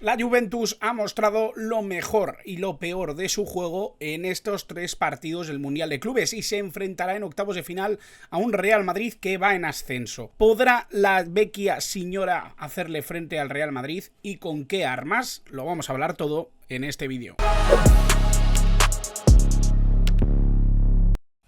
La Juventus ha mostrado lo mejor y lo peor de su juego en estos 3 partidos del Mundial de Clubes y se enfrentará en octavos de final a un Real Madrid que va en ascenso. ¿Podrá la vecchia señora hacerle frente al Real Madrid y con qué armas? Lo vamos a hablar todo en este vídeo.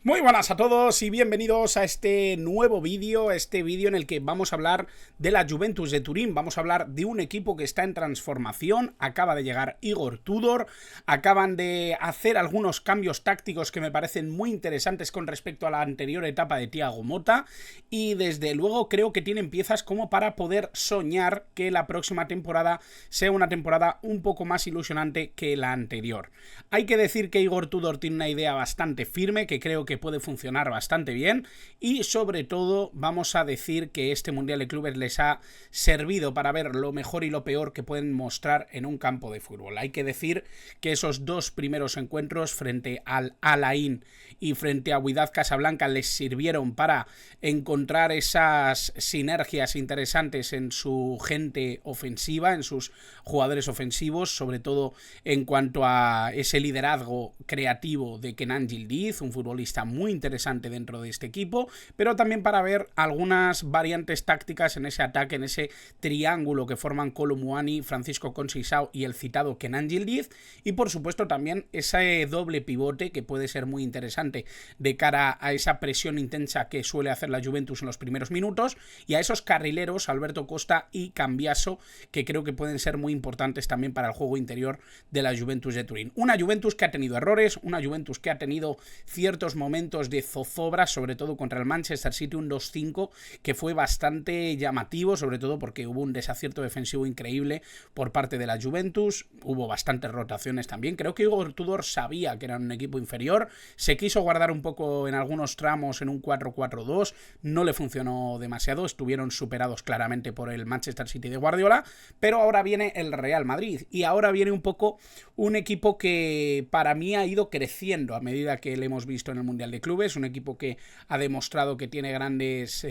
Muy buenas a todos y bienvenidos a este nuevo vídeo, en el que vamos a hablar de la Juventus de Turín. Vamos a hablar de un equipo que está en transformación, acaba de llegar Igor Tudor, acaban de hacer algunos cambios tácticos que me parecen muy interesantes con respecto a la anterior etapa de Thiago Motta y desde luego creo que tienen piezas como para poder soñar que la próxima temporada sea una temporada un poco más ilusionante que la anterior. Hay que decir que Igor Tudor tiene una idea bastante firme que creo que puede funcionar bastante bien y sobre todo vamos a decir que este Mundial de Clubes les ha servido para ver lo mejor y lo peor que pueden mostrar en un campo de fútbol. Hay que decir que esos 2 primeros encuentros frente al Al Ain y frente a Wydad Casablanca les sirvieron para encontrar esas sinergias interesantes en su gente ofensiva, en sus jugadores ofensivos, sobre todo en cuanto a ese liderazgo creativo de Kenan Yildiz, un futbolista muy interesante dentro de este equipo, pero también para ver algunas variantes tácticas en ese ataque, en ese triángulo que forman Kolo Muani, Francisco Conceição y el citado Kenan Yildiz, y por supuesto también ese doble pivote que puede ser muy interesante de cara a esa presión intensa que suele hacer la Juventus en los primeros minutos, y a esos carrileros Alberto Costa y Cambiaso, que creo que pueden ser muy importantes también para el juego interior de la Juventus de Turín. Una Juventus que ha tenido errores, una Juventus que ha tenido ciertos momentos de zozobra, sobre todo contra el Manchester City, un 2-5 que fue bastante llamativo, sobre todo porque hubo un desacierto defensivo increíble por parte de la Juventus, hubo bastantes rotaciones también. Creo que Igor Tudor sabía que era un equipo inferior, se quiso guardar un poco en algunos tramos en un 4-4-2, no le funcionó demasiado, estuvieron superados claramente por el Manchester City de Guardiola, pero ahora viene el Real Madrid y ahora viene un poco un equipo que para mí ha ido creciendo a medida que le hemos visto en el Mundial de Clubes, un equipo que ha demostrado que tiene grandes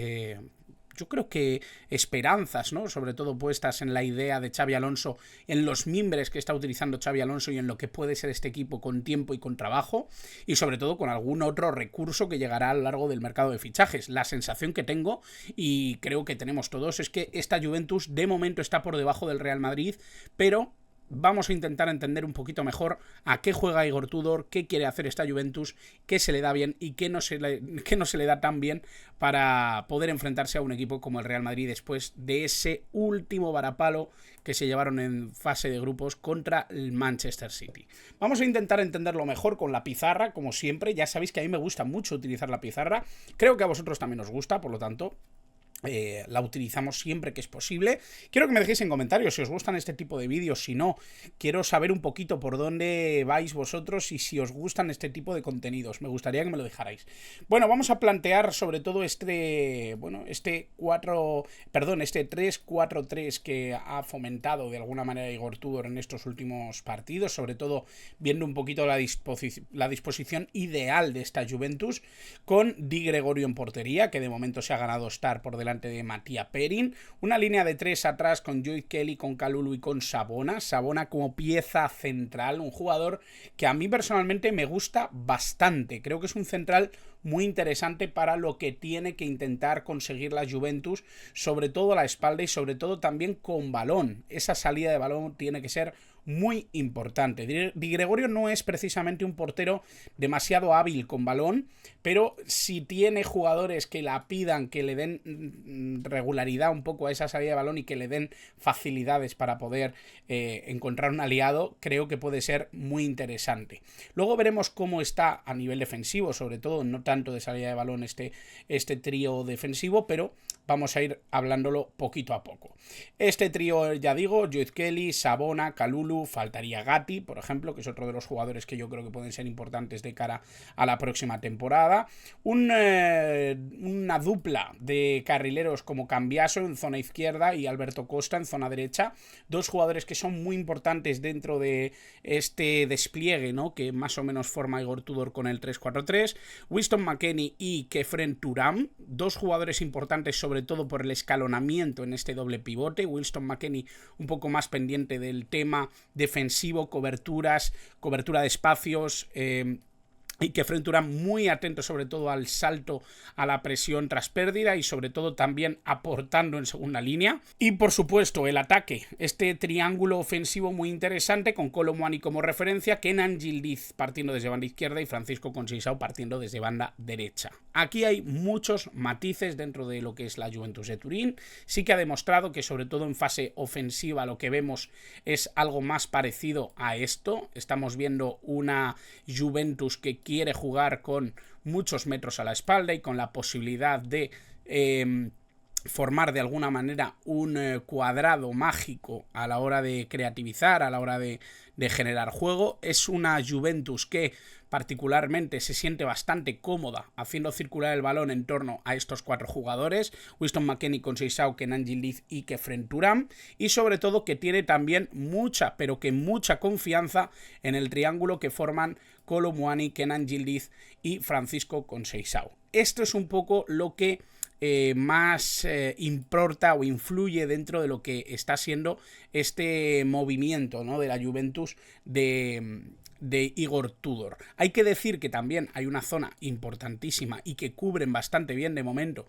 yo creo que esperanzas, ¿no? Sobre todo puestas en la idea de Xabi Alonso, en los mimbres que está utilizando Xabi Alonso y en lo que puede ser este equipo con tiempo y con trabajo, y sobre todo con algún otro recurso que llegará a lo largo del mercado de fichajes. La sensación que tengo, y creo que tenemos todos, es que esta Juventus de momento está por debajo del Real Madrid, pero vamos a intentar entender un poquito mejor a qué juega Igor Tudor, qué quiere hacer esta Juventus, qué se le da bien y qué no se le da tan bien para poder enfrentarse a un equipo como el Real Madrid después de ese último varapalo que se llevaron en fase de grupos contra el Manchester City. Vamos a intentar entenderlo mejor con la pizarra, como siempre. Ya sabéis que a mí me gusta mucho utilizar la pizarra, creo que a vosotros también os gusta, por lo tanto la utilizamos siempre que es posible. Quiero que me dejéis en comentarios si os gustan este tipo de vídeos, si no, quiero saber un poquito por dónde vais vosotros y si os gustan este tipo de contenidos, me gustaría que me lo dejarais. Bueno, vamos a plantear sobre todo este 3-4-3 que ha fomentado de alguna manera Igor Tudor en estos últimos partidos, sobre todo viendo un poquito la disposición ideal de esta Juventus, con Di Gregorio en portería, que de momento se ha ganado estar por delante de Mattia Perin, una línea de 3 atrás con Joe Kelly, con Kalulu y con Sabona como pieza central, un jugador que a mí personalmente me gusta bastante, creo que es un central muy interesante para lo que tiene que intentar conseguir la Juventus, sobre todo a la espalda y sobre todo también con balón. Esa salida de balón tiene que ser muy importante. Di Gregorio no es precisamente un portero demasiado hábil con balón, pero si tiene jugadores que la pidan, que le den regularidad un poco a esa salida de balón y que le den facilidades para poder encontrar un aliado, creo que puede ser muy interesante. Luego veremos cómo está a nivel defensivo, sobre todo no tanto de salida de balón este trío defensivo, pero vamos a ir hablándolo poquito a poco. Este trío, ya digo, Joe Kelly, Sabona, Kalulu, faltaría Gatti, por ejemplo, que es otro de los jugadores que yo creo que pueden ser importantes de cara a la próxima temporada. Una dupla de carrileros como Cambiaso en zona izquierda y Alberto Costa en zona derecha. Dos jugadores que son muy importantes dentro de este despliegue, ¿no?, que más o menos forma Igor Tudor con el 3-4-3. Winston McKennie y Khéphren Thuram, dos jugadores importantes sobre sobre todo por el escalonamiento en este doble pivote. Winston McKennie un poco más pendiente del tema defensivo, coberturas, cobertura de espacios, y que Kefren Turam muy atento sobre todo al salto a la presión tras pérdida y sobre todo también aportando en segunda línea. Y por supuesto el ataque, este triángulo ofensivo muy interesante con Kolo Muani como referencia, Kenan Yildiz partiendo desde banda izquierda y Francisco Conceição partiendo desde banda derecha. Aquí hay muchos matices dentro de lo que es la Juventus de Turín. Sí que ha demostrado que sobre todo en fase ofensiva lo que vemos es algo más parecido a esto. Estamos viendo una Juventus que quiere jugar con muchos metros a la espalda y con la posibilidad de formar de alguna manera un cuadrado mágico a la hora de creativizar, a la hora de generar juego. Es una Juventus que particularmente se siente bastante cómoda haciendo circular el balón en torno a estos cuatro jugadores, Winston McKennie, Conceição, Kenan Yildiz y Kefren Turam, y sobre todo que tiene también mucha, pero que mucha confianza en el triángulo que forman Kolo Muani, Kenan Yildiz y Francisco Conceição. Esto es un poco lo que más importa o influye dentro de lo que está siendo este movimiento, ¿no?, de la Juventus de Igor Tudor. Hay que decir que también hay una zona importantísima y que cubren bastante bien de momento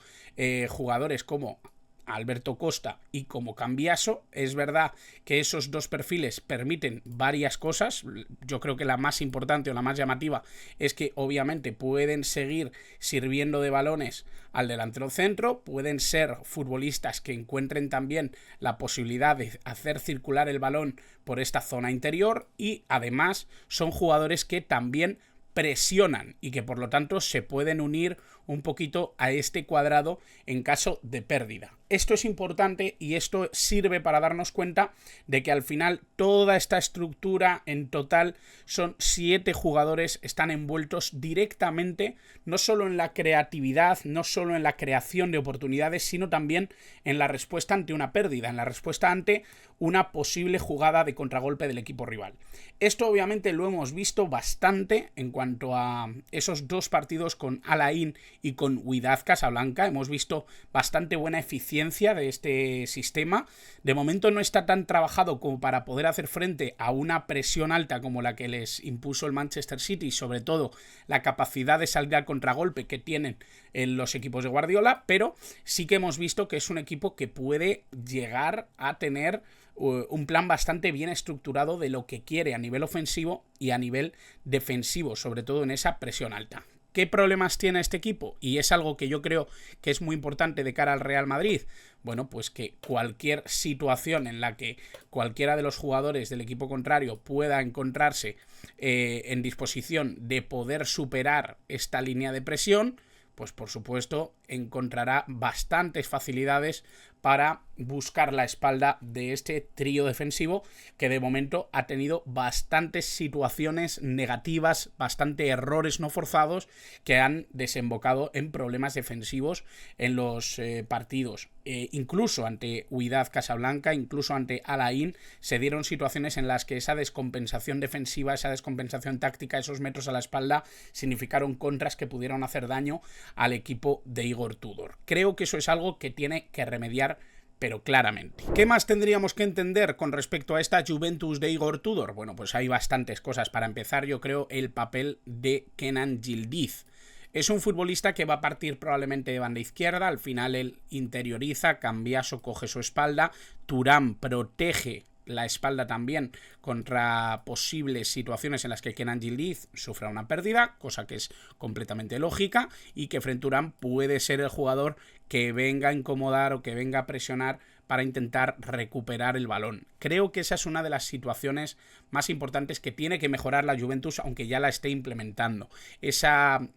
jugadores como Alberto Costa y como Cambiaso. Es verdad que esos dos perfiles permiten varias cosas. Yo creo que la más importante o la más llamativa es que obviamente pueden seguir sirviendo de balones al delantero centro, pueden ser futbolistas que encuentren también la posibilidad de hacer circular el balón por esta zona interior y además son jugadores que también presionan y que por lo tanto se pueden unir un poquito a este cuadrado en caso de pérdida. Esto es importante y esto sirve para darnos cuenta de que al final toda esta estructura en total son 7 jugadores, están envueltos directamente no solo en la creatividad, no solo en la creación de oportunidades, sino también en la respuesta ante una pérdida, en la respuesta ante una posible jugada de contragolpe del equipo rival. Esto obviamente lo hemos visto bastante en cuanto a esos dos partidos con Al Ain y con Wydad Casablanca. Hemos visto bastante buena eficiencia de este sistema. De momento no está tan trabajado como para poder hacer frente a una presión alta como la que les impuso el Manchester City y sobre todo la capacidad de salir al contragolpe que tienen en los equipos de Guardiola, pero sí que hemos visto que es un equipo que puede llegar a tener un plan bastante bien estructurado de lo que quiere a nivel ofensivo y a nivel defensivo, sobre todo en esa presión alta. ¿Qué problemas tiene este equipo? Y es algo que yo creo que es muy importante de cara al Real Madrid. Bueno, pues que cualquier situación en la que cualquiera de los jugadores del equipo contrario pueda encontrarse en disposición de poder superar esta línea de presión, pues por supuesto encontrará bastantes facilidades para buscar la espalda de este trío defensivo que de momento ha tenido bastantes situaciones negativas, bastante errores no forzados que han desembocado en problemas defensivos en los partidos. Incluso ante Wydad Casablanca, incluso ante Al Ain, se dieron situaciones en las que esa descompensación defensiva, esa descompensación táctica, esos metros a la espalda significaron contras que pudieron hacer daño al equipo de Igor Tudor. Creo que eso es algo que tiene que remediar, pero claramente. ¿Qué más tendríamos que entender con respecto a esta Juventus de Igor Tudor? Bueno, pues hay bastantes cosas. Para empezar, yo creo el papel de Kenan Yildiz. Es un futbolista que va a partir probablemente de banda izquierda, al final él interioriza, Cambiaso coge su espalda, Thuram protege la espalda también contra posibles situaciones en las que Kenan Yildiz sufra una pérdida, cosa que es completamente lógica, y que Kefren Turam puede ser el jugador que venga a incomodar o que venga a presionar para intentar recuperar el balón. Creo que esa es una de las situaciones más importantes que tiene que mejorar la Juventus, aunque ya la esté implementando. Esa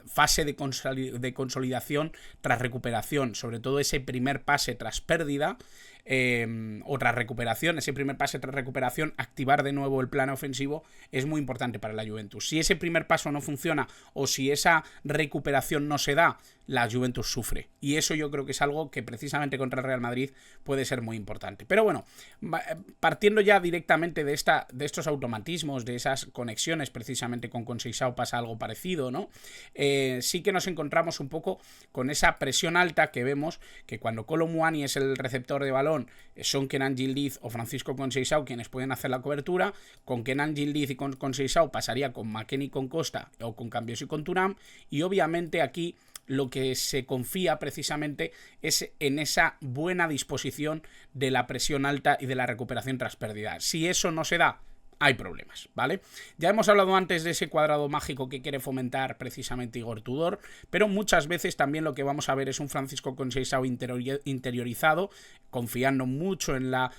fase de consolidación tras recuperación, sobre todo ese primer pase tras pérdida, otra recuperación, ese primer pase tras recuperación, activar de nuevo el plan ofensivo es muy importante para la Juventus. Si ese primer paso no funciona o si esa recuperación no se da, la Juventus sufre. Y eso yo creo que es algo que precisamente contra el Real Madrid puede ser muy importante. Pero bueno, partiendo ya directamente de estos automatismos, de esas conexiones, precisamente con Conceição pasa algo parecido, ¿no? Sí que nos encontramos un poco con esa presión alta que vemos que cuando Kolo Muani es el receptor de balón, son Kenan Yildiz o Francisco Conceição quienes pueden hacer la cobertura. Con Kenan Yildiz y con Conceição pasaría con McKennie con Costa o con Cambiaso y con Thuram, y obviamente aquí lo que se confía precisamente es en esa buena disposición de la presión alta y de la recuperación tras pérdida. Si eso no se da, hay problemas, ¿vale? Ya hemos hablado antes de ese cuadrado mágico que quiere fomentar precisamente Igor Tudor, pero muchas veces también lo que vamos a ver es un Francisco Conceição interiorizado, confiando mucho en la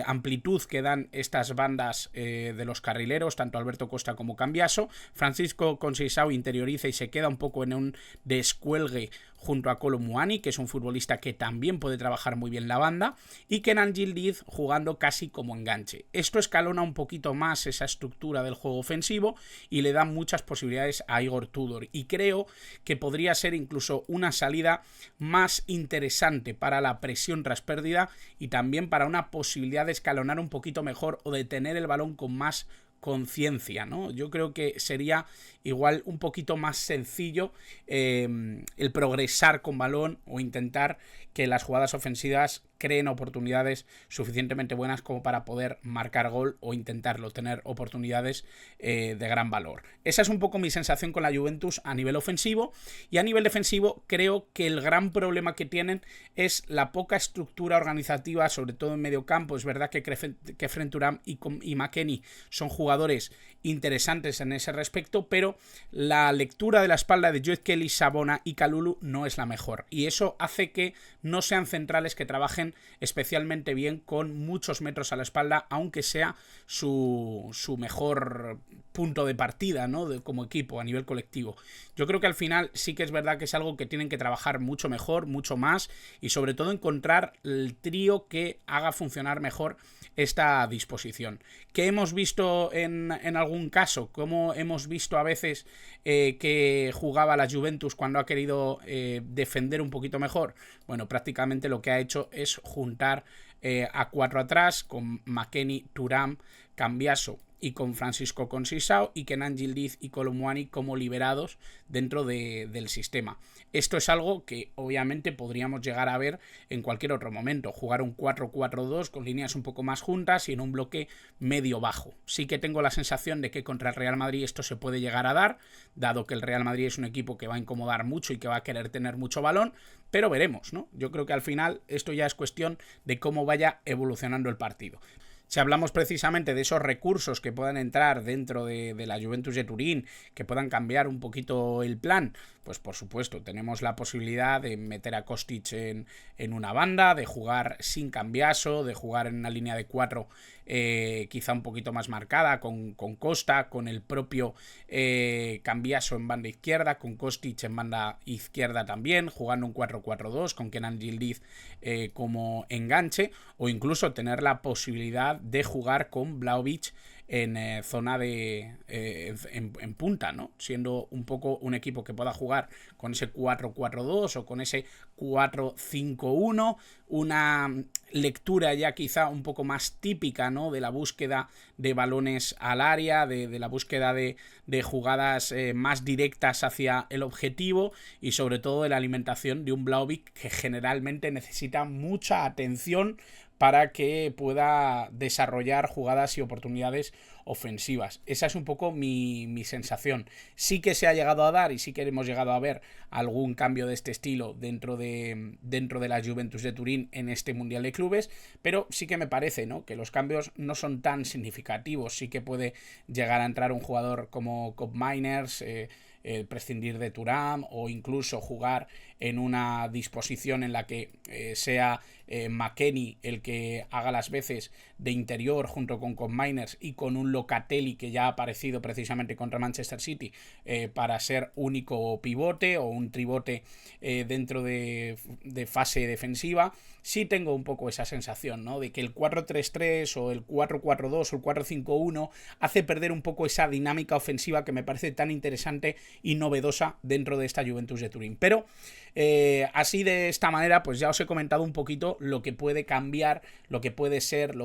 amplitud que dan estas bandas de los carrileros, tanto Alberto Costa como Cambiaso. Francisco Conceição interioriza y se queda un poco en un descuelgue junto a Kolo Muani, que es un futbolista que también puede trabajar muy bien la banda, y Kenan Yildiz jugando casi como enganche. Esto escalona un poquito más esa estructura del juego ofensivo y le da muchas posibilidades a Igor Tudor, y creo que podría ser incluso una salida más interesante para la presión tras pérdida y también para una posibilidad de escalonar un poquito mejor o de tener el balón con más conciencia, ¿no? Yo creo que sería igual un poquito más sencillo el progresar con balón o intentar que las jugadas ofensivas creen oportunidades suficientemente buenas como para poder marcar gol o intentarlo, tener oportunidades de gran valor. Esa es un poco mi sensación con la Juventus a nivel ofensivo, y a nivel defensivo creo que el gran problema que tienen es la poca estructura organizativa, sobre todo en medio campo. Es verdad que Kefren Thuram y McKennie son jugadores interesantes en ese respecto, pero la lectura de la espalda de Joe Kelly, Sabona y Kalulu no es la mejor, y eso hace que no sean centrales que trabajen especialmente bien con muchos metros a la espalda, aunque sea su mejor punto de partida, ¿no? Como equipo a nivel colectivo. Yo creo que al final sí que es verdad que es algo que tienen que trabajar mucho mejor, mucho más, y sobre todo encontrar el trío que haga funcionar mejor esta disposición. ¿Qué hemos visto en algún caso? ¿Cómo hemos visto a veces que jugaba la Juventus cuando ha querido defender un poquito mejor? Bueno, prácticamente lo que ha hecho es juntar a 4 atrás con McKennie, Thuram, Cambiaso y con Francisco Conceição, y Kenan Yildiz y Kolo Muani como liberados dentro del sistema. Esto es algo que obviamente podríamos llegar a ver en cualquier otro momento, jugar un 4-4-2 con líneas un poco más juntas y en un bloque medio-bajo. Sí que tengo la sensación de que contra el Real Madrid esto se puede llegar a dar, dado que el Real Madrid es un equipo que va a incomodar mucho y que va a querer tener mucho balón, pero veremos, ¿no? Yo creo que al final esto ya es cuestión de cómo vaya evolucionando el partido. Si hablamos precisamente de esos recursos que puedan entrar dentro de la Juventus de Turín, que puedan cambiar un poquito el plan, pues por supuesto tenemos la posibilidad de meter a Kostic en una banda, de jugar sin Cambiaso, de jugar en una línea de 4 quizá un poquito más marcada, con Costa, con el propio Cambiaso en banda izquierda, con Kostic en banda izquierda también, jugando un 4-4-2 con Kenan Yildiz como enganche, o incluso tener la posibilidad de jugar con Vlahovic en zona de en punta, ¿no? Siendo un poco un equipo que pueda jugar con ese 4-4-2 o con ese 4-5-1, una lectura ya quizá un poco más típica, ¿no? De la búsqueda de balones al área, de la búsqueda de jugadas más directas hacia el objetivo, y sobre todo de la alimentación de un Vlahovic que generalmente necesita mucha atención para que pueda desarrollar jugadas y oportunidades ofensivas. Esa es un poco mi sensación. Sí que se ha llegado a dar y sí que hemos llegado a ver algún cambio de este estilo dentro de la Juventus de Turín en este Mundial de Clubes, pero sí que me parece, ¿no?, que los cambios no son tan significativos. Sí que puede llegar a entrar un jugador como Koopmeiners, prescindir de Thuram, o incluso jugar en una disposición en la que sea McKennie el que haga las veces de interior junto con Miners y con un Locatelli que ya ha aparecido precisamente contra Manchester City para ser único pivote o un tribote dentro de fase defensiva. Sí tengo un poco esa sensación, ¿no? De que el 4-3-3 o el 4-4-2 o el 4-5-1 hace perder un poco esa dinámica ofensiva que me parece tan interesante y novedosa dentro de esta Juventus de Turín. Pero así de esta manera pues ya os he comentado un poquito lo que puede cambiar, lo que puede ser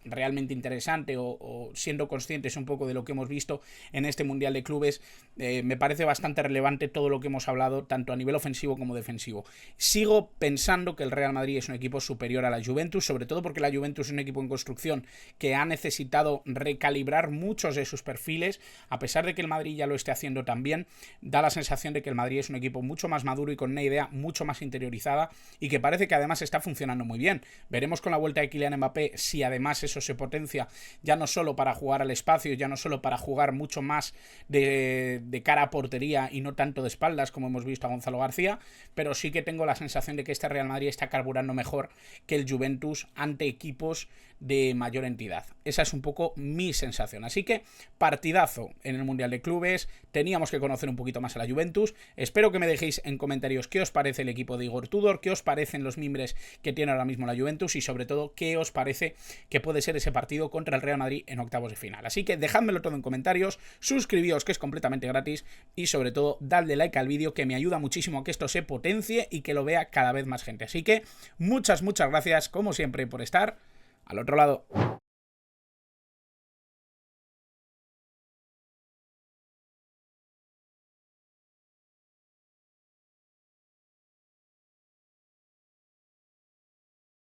realmente interesante o siendo conscientes un poco de lo que hemos visto en este Mundial de Clubes. Me parece bastante relevante todo lo que hemos hablado tanto a nivel ofensivo como defensivo. Sigo pensando que el Real Madrid es un equipo superior a la Juventus, sobre todo porque la Juventus es un equipo en construcción que ha necesitado recalibrar muchos de sus perfiles. A pesar de que el Madrid ya lo esté haciendo también, da la sensación de que el Madrid es un equipo mucho más maduro y con una idea mucho más interiorizada y que parece que además está funcionando muy bien. Veremos con la vuelta de Kylian Mbappé si además eso se potencia ya no solo para jugar al espacio, ya no solo para jugar mucho más de cara a portería y no tanto de espaldas como hemos visto a Gonzalo García, pero sí que tengo la sensación de que este Real Madrid está carburando mejor que el Juventus ante equipos de mayor entidad. Esa es un poco mi sensación. Así que partidazo en el Mundial de Clubes. Teníamos que conocer un poquito más a la Juventus. Espero que me dejéis en comentarios qué os parece el equipo de Igor Tudor, qué os parecen los mimbres que tiene ahora mismo la Juventus y sobre todo qué os parece que puede ser ese partido contra el Real Madrid en octavos de final. Así que dejádmelo todo en comentarios, suscribíos que es completamente gratis y sobre todo dadle like al vídeo que me ayuda muchísimo a que esto se potencie y que lo vea cada vez más gente. Así que muchas gracias como siempre por estar al otro lado.